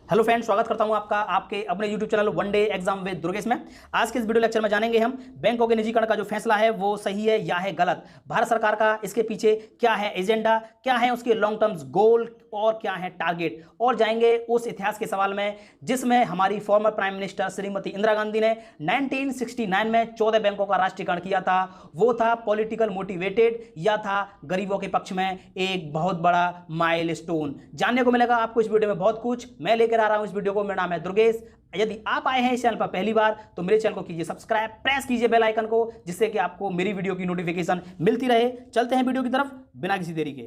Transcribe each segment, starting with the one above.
Hello friend, स्वागत करता हूं आपका आपके अपने YouTube channel one day exam with Durgesh में। आज के इस वीडियो लेक्चर में जानेंगे हम बैंकों के निजीकरण का जो फैसला है वो सही है या है गलत। भारत सरकार का इसके पीछे क्या है एजेंडा, क्या है उसके लॉन्ग टर्म्स गोल और क्या है टारगेट, और जाएंगे उस इतिहास के सवाल में जिसमें हमारी former prime minister Shrimati Indira Gandhi ने 1969 में 14 बैंकों का राष्ट्रीयकरण किया था। वो था पॉलिटिकल मोटिवेटेड या था गरीबों के पक्ष में एक बहुत बड़ा माइलस्टोन। जानने को मिलेगा आपको इस वीडियो में बहुत कुछ। मैं लेकर आ रहा हूं इस वीडियो को, मेरा नाम है दुर्गेश। यदि आप आए हैं इस चैनल पर पहली बार तो मेरे चैनल को कीजिए सब्सक्राइब, प्रेस कीजिए बेल आइकन को, जिससे कि आपको मेरी वीडियो की नोटिफिकेशन मिलती रहे। चलते हैं वीडियो की तरफ बिना किसी देरी के।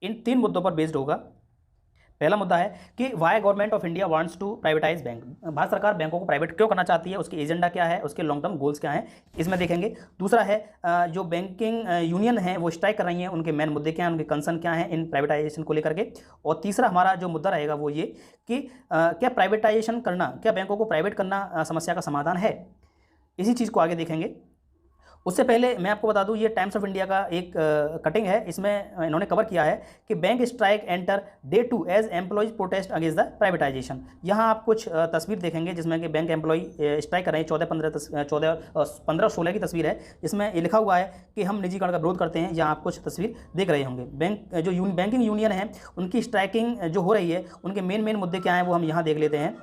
इन 3 मुद्दों पर बेस्ड होगा। पहला मुद्दा है कि why government of India wants to privatize bank. Bharat सरकार बैंकों को प्राइवेट क्यों करना चाहती है, उसके एजेंडा क्या है, उसके लॉन्ग टर्म गोल्स क्या हैं, इसमें देखेंगे। दूसरा है जो बैंकिंग यूनियन है वो स्ट्राइक कर रही है, उनके मेन मुद्दे क्या हैं, उनके कंसर्न क्या हैं इन प्राइवेटाइजेशन को लेकर के। और तीसरा हमारा जो मुद्दा रहेगा वो ये कि क्या प्राइवेटाइजेशन करना, क्या बैंकों को प्राइवेट करना समस्या का समाधान है। इसी चीज़ को आगे देखेंगे। उससे पहले मैं आपको बता दूं, ये टाइम्स ऑफ इंडिया का एक कटिंग है। इसमें इन्होंने कवर किया है कि bank strike enter day 2 as employees protest against the privatization. यहाँ आप कुछ तस्वीर देखेंगे जिसमें कि बैंक एम्प्लॉय स्ट्राइक कर रहे हैं। 15-16 की तस्वीर है। इसमें ये लिखा हुआ है कि हम निजीकरण का विरोध करते हैं। यहाँ आप कुछ तस्वीर देख रहे होंगे। बैंकिंग यूनियन है उनकी स्ट्राइकिंग जो हो रही है, उनके मेन मुद्दे क्या हैं वो हम यहाँ देख लेते हैं।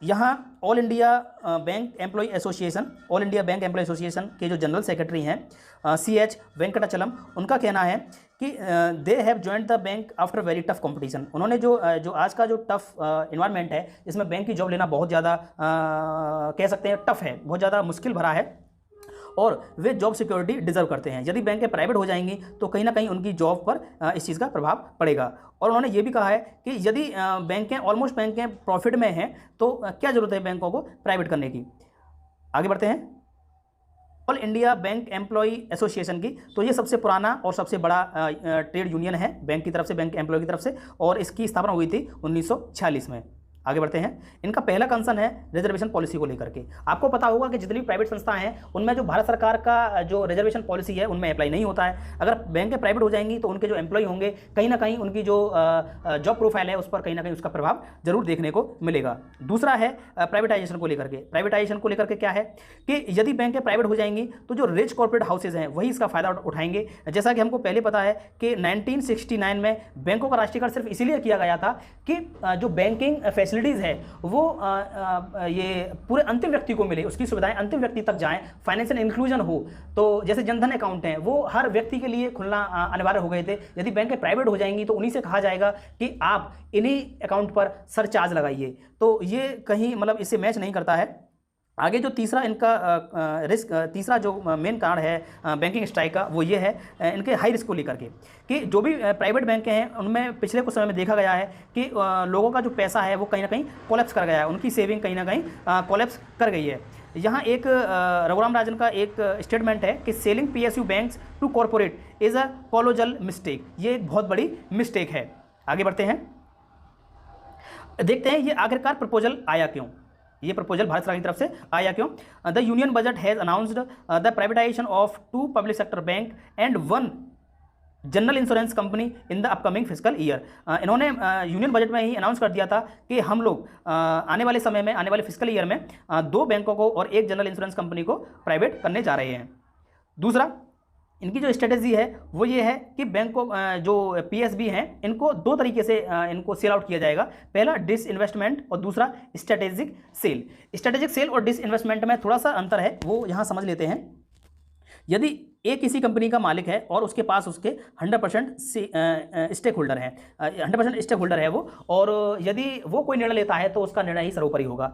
यहाँ all India bank employee association के जो जनरल सेक्रेटरी हैं CH वेंकटाचलम, उनका कहना है कि they have joined the bank after very tough competition. उन्होंने जो आज का जो टफ इन्वायरमेंट है, इसमें बैंक की जॉब लेना बहुत ज़्यादा कह सकते हैं टफ है, बहुत ज़्यादा मुश्किल भरा है और वे जॉब सिक्योरिटी डिजर्व करते हैं। यदि बैंकें प्राइवेट हो जाएंगी तो कहीं ना कहीं उनकी जॉब पर इस चीज़ का प्रभाव पड़ेगा। और उन्होंने ये भी कहा है कि यदि ऑलमोस्ट बैंकें प्रॉफिट में हैं तो क्या ज़रूरत है बैंकों को प्राइवेट करने की। आगे बढ़ते हैं। All India bank employee association की, तो ये सबसे पुराना और सबसे बड़ा ट्रेड यूनियन है बैंक की तरफ से, बैंक एम्प्लॉय की तरफ से, और इसकी स्थापना हुई थी 1946 में। आगे बढ़ते हैं। इनका पहला कंसर्न है रिजर्वेशन पॉलिसी को लेकर के। आपको पता होगा कि जितनी प्राइवेट संस्थाएं हैं उनमें जो भारत सरकार का जो रिजर्वेशन पॉलिसी है उनमें अप्लाई नहीं होता है। अगर बैंकें प्राइवेट हो जाएंगी तो उनके जो एम्प्लॉय होंगे कहीं ना कहीं उनकी जो जॉब प्रोफाइल है उस पर कहीं ना कहीं उसका प्रभाव जरूर देखने को मिलेगा। दूसरा है प्राइवेटाइजेशन को लेकर के। प्राइवेटाइजेशन को लेकर के क्या है कि यदि बैंकें प्राइवेट हो जाएंगी तो जो रिच कॉर्पोरेट हाउसेज हैं वही इसका फायदा उठाएंगे। जैसा कि हमको पहले पता है कि 1969 में बैंकों का राष्ट्रीयकरण सिर्फ इसीलिए किया गया था कि जो बैंकिंग फैसिलिटीज़ है वो ये पूरे अंतिम व्यक्ति को मिले, उसकी सुविधाएं अंतिम व्यक्ति तक जाएं, फाइनेंशियल इंक्लूजन हो। तो जैसे जनधन अकाउंट हैं वो हर व्यक्ति के लिए खुलना अनिवार्य हो गए थे। यदि बैंकें प्राइवेट हो जाएंगी तो उन्हीं से कहा जाएगा कि आप इन्हीं अकाउंट पर सरचार्ज लगाइए, तो ये कहीं मतलब इससे मैच नहीं करता है। आगे जो तीसरा इनका तीसरा जो मेन कारण है बैंकिंग स्ट्राइक का वो ये है इनके हाई रिस्क को लेकर के कि जो भी प्राइवेट बैंकें हैं उनमें पिछले कुछ समय में देखा गया है कि लोगों का जो पैसा है वो कहीं ना कहीं कोलैप्स कर गया है, उनकी सेविंग कहीं ना कहीं कोलैप्स कर गई है। यहाँ एक रघुराम राजन का एक स्टेटमेंट है कि selling PSU banks to corporate is a colossal mistake. ये एक बहुत बड़ी मिस्टेक है। आगे बढ़ते हैं, देखते हैं ये आखिरकार प्रपोजल आया क्यों। ये प्रपोजल भारत सरकार की तरफ से आया क्यों। The union budget has announced the privatisation of 2 public sector bank and 1 general insurance company in the upcoming physical year. इन्होंने यूनियन बजट में ही अनाउंस कर दिया था कि हम लोग आने वाले समय में, आने वाले फिजिकल ईयर में 2 बैंकों को और 1 जनरल इंश्योरेंस कंपनी को प्राइवेट करने जा रहे हैं। दूसरा इनकी जो स्ट्रेटेजी है वो ये है कि बैंकों जो PSB हैं इनको 2 तरीके से इनको सेल आउट किया जाएगा। पहला डिसइन्वेस्टमेंट और दूसरा स्ट्रेटेजिक सेल। स्ट्रेटेजिक सेल और डिसइन्वेस्टमेंट में थोड़ा सा अंतर है, वो यहाँ समझ लेते हैं। यदि एक किसी कंपनी का मालिक है और उसके पास उसके 100% स्टेक होल्डर हैं, 100% स्टेक होल्डर है वो, और यदि वो कोई निर्णय लेता है तो उसका निर्णय ही सर्वोपरि होगा,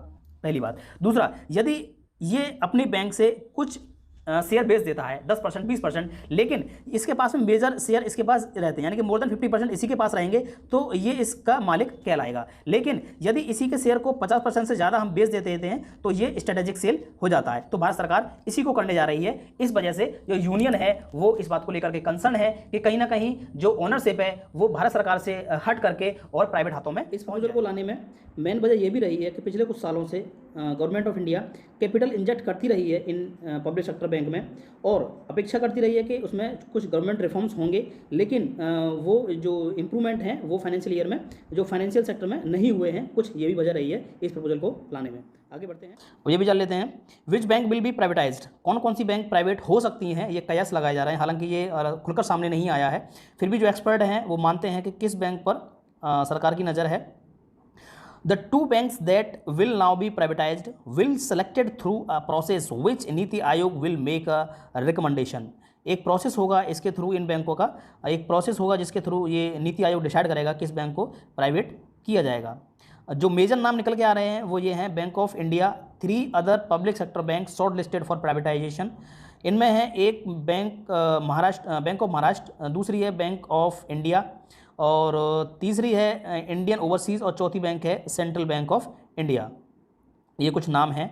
पहली बात। दूसरा, यदि ये अपने बैंक से कुछ शेयर बेच देता है 10% 20%, लेकिन इसके पास में मेजर शेयर इसके पास रहते हैं, यानी कि मोर देन 50% इसी के पास रहेंगे, तो ये इसका मालिक कहलाएगा। लेकिन यदि इसी के शेयर को 50% से ज़्यादा हम बेच देते हैं तो ये स्ट्रेटेजिक सेल हो जाता है। तो भारत सरकार इसी को करने जा रही है। इस वजह से जो यूनियन है वो इस बात को लेकर के कंसर्न है कि कहीं ना कहीं जो ओनरशिप है वो भारत सरकार से हट करके और प्राइवेट हाथों में इस प्रपोजल को लाने में मेन वजह ये भी रही है कि पिछले कुछ सालों से government of India capital inject करती रही है इन पब्लिक सेक्टर बैंक में, और अपेक्षा करती रही है कि उसमें कुछ गवर्नमेंट रिफॉर्म्स होंगे, लेकिन वो जो इम्प्रूवमेंट हैं वो फाइनेंशियल ईयर में जो फाइनेंशियल सेक्टर में नहीं हुए हैं, कुछ ये भी वजह रही है इस प्रपोजल को लाने में। आगे बढ़ते हैं और ये भी जान लेते हैं, which bank will be privatised, कौन कौन सी बैंक प्राइवेट हो सकती हैं, ये कयास लगाए जा रहे हैं। हालांकि ये खुलकर सामने नहीं आया है, फिर भी जो एक्सपर्ट हैं वो मानते हैं कि किस बैंक पर सरकार की नज़र है। The two banks that will now be privatized will selected through a process which NITI Aayog will make a recommendation। एक प्रोसेस होगा इसके थ्रू, इन बैंकों का एक प्रोसेस होगा जिसके थ्रू ये नीति आयोग डिसाइड करेगा किस बैंक को प्राइवेट किया जाएगा। जो मेजर नाम निकल के आ रहे हैं वो ये हैं bank of India, 3 other public sector bank short listed for privatisation. इनमें है एक बैंक बैंक ऑफ महाराष्ट्र, दूसरी है बैंक ऑफ इंडिया, और तीसरी है इंडियन ओवरसीज़, और चौथी बैंक है सेंट्रल बैंक ऑफ इंडिया। ये कुछ नाम हैं।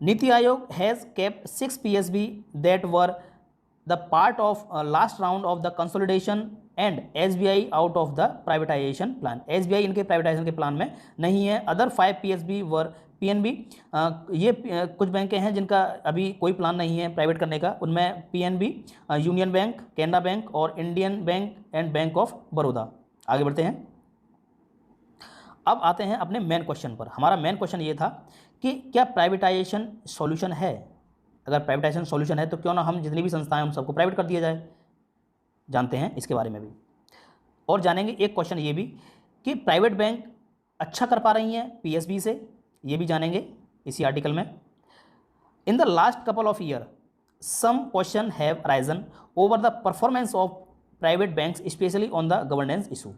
NITI Aayog has kept 6 PSB that were the part of last round of the consolidation and SBI out of the privatisation plan. SBI इनके प्राइवेटाइजेशन के प्लान में नहीं है। अदर 5 PSB वर PNB। ये कुछ बैंकें हैं जिनका अभी कोई प्लान नहीं है प्राइवेट करने का, उनमें PNB, union bank, Canara bank और Indian bank and bank of Baroda. आगे बढ़ते हैं, अब आते हैं अपने मेन क्वेश्चन पर। हमारा मेन क्वेश्चन ये था कि क्या प्राइवेटाइजेशन सॉल्यूशन है। अगर प्राइवेटाइजेशन सॉल्यूशन है तो क्यों ना हम जितनी भी संस्थाएं हम सबको प्राइवेट कर दिया जाए। जानते हैं इसके बारे में भी, और जानेंगे एक क्वेश्चन ये भी कि प्राइवेट बैंक अच्छा कर पा रही हैं PSB से, ये भी जानेंगे इसी आर्टिकल में। In the last couple of year some question have arisen over the performance of private banks specially on the governance issue.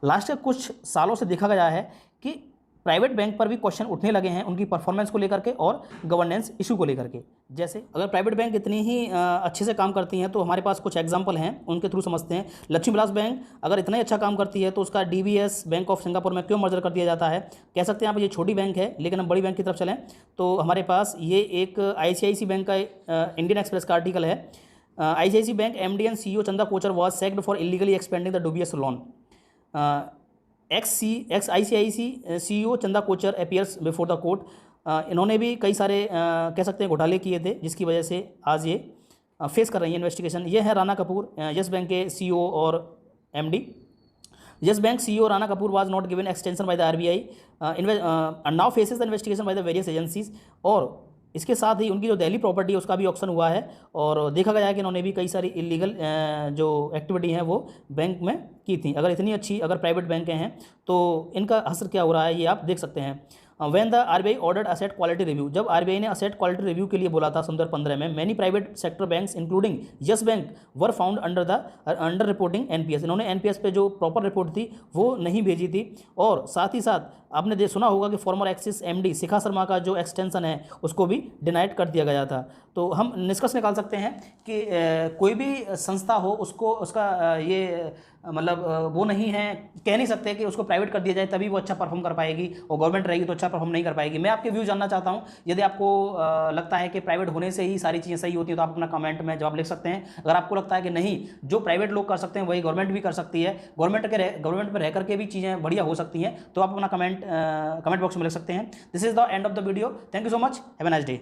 Last के कुछ सालों से देखा गया है कि प्राइवेट बैंक पर भी क्वेश्चन उठने लगे हैं उनकी परफॉर्मेंस को लेकर के और गवर्नेंस इशू को लेकर के। जैसे अगर प्राइवेट बैंक इतनी ही अच्छे से काम करती हैं तो हमारे पास कुछ एग्जांपल हैं, उनके थ्रू समझते हैं। लक्ष्मी विलास बैंक अगर इतना ही अच्छा काम करती है तो उसका DBS बैंक ऑफ सिंगापुर में क्यों मर्जर कर दिया जाता है। कह सकते हैं आप ये छोटी बैंक है, लेकिन हम बड़ी बैंक की तरफ चलें तो हमारे पास ये एक ICICI बैंक का इंडियन एक्सप्रेस का आर्टिकल है। ICICI bank MD and CEO Chanda Kochhar was sacked for illegally expending the dubious loan. ICICI CEO Chanda Kochhar appears before the court. इन्होंने भी कई सारे कह सकते हैं घोटाले किए थे, जिसकी वजह से आज ये फेस कर रही है इन्वेस्टिगेशन। ये है राणा कपूर, यस बैंक के CEO और MD। Yes bank CEO Rana Kapoor was not given extension by the RBI now faces the investigation by the various agencies. और इसके साथ ही उनकी जो दिल्ली प्रॉपर्टी है उसका भी ऑक्शन हुआ है, और देखा गया है कि इन्होंने भी कई सारी इलीगल जो एक्टिविटी हैं वो बैंक में की थी। अगर इतनी अच्छी अगर प्राइवेट बैंकें हैं तो इनका असर क्या हो रहा है ये आप देख सकते हैं। When the RBI ordered asset quality review, जब RBI ने असेट क्वालिटी रिव्यू के लिए बोला था 2015 में, many private sector banks including yes bank were found under reporting NPS। इन्होंने NPS पे जो प्रॉपर रिपोर्ट थी वो नहीं भेजी थी। और साथ ही साथ आपने सुना होगा कि farmer axis MD Shikha Sharma का जो एक्सटेंशन है उसको भी डिनाइड कर दिया गया था। तो हम निष्कर्ष निकाल सकते हैं कि कोई भी संस्था हो उसको उसका ये मतलब वो नहीं है, कह नहीं सकते कि उसको प्राइवेट कर दिया जाए तभी वो अच्छा परफॉर्म कर पाएगी, और गवर्नमेंट रहेगी तो अच्छा परफॉर्म नहीं कर पाएगी। मैं आपके व्यू जानना चाहता हूं। यदि आपको लगता है कि प्राइवेट होने से ही सारी चीज़ें सही होती हैं तो आप अपना कमेंट में जवाब लिख सकते हैं। अगर आपको लगता है कि नहीं, जो प्राइवेट लोग कर सकते हैं वही गवर्नमेंट भी कर सकती है, गवर्नमेंट पर रह करके भी चीज़ें बढ़िया हो सकती हैं, तो आप अपना कमेंट बॉक्स में लिख सकते हैं। This is the end of the video. Thank you so much, have a nice day.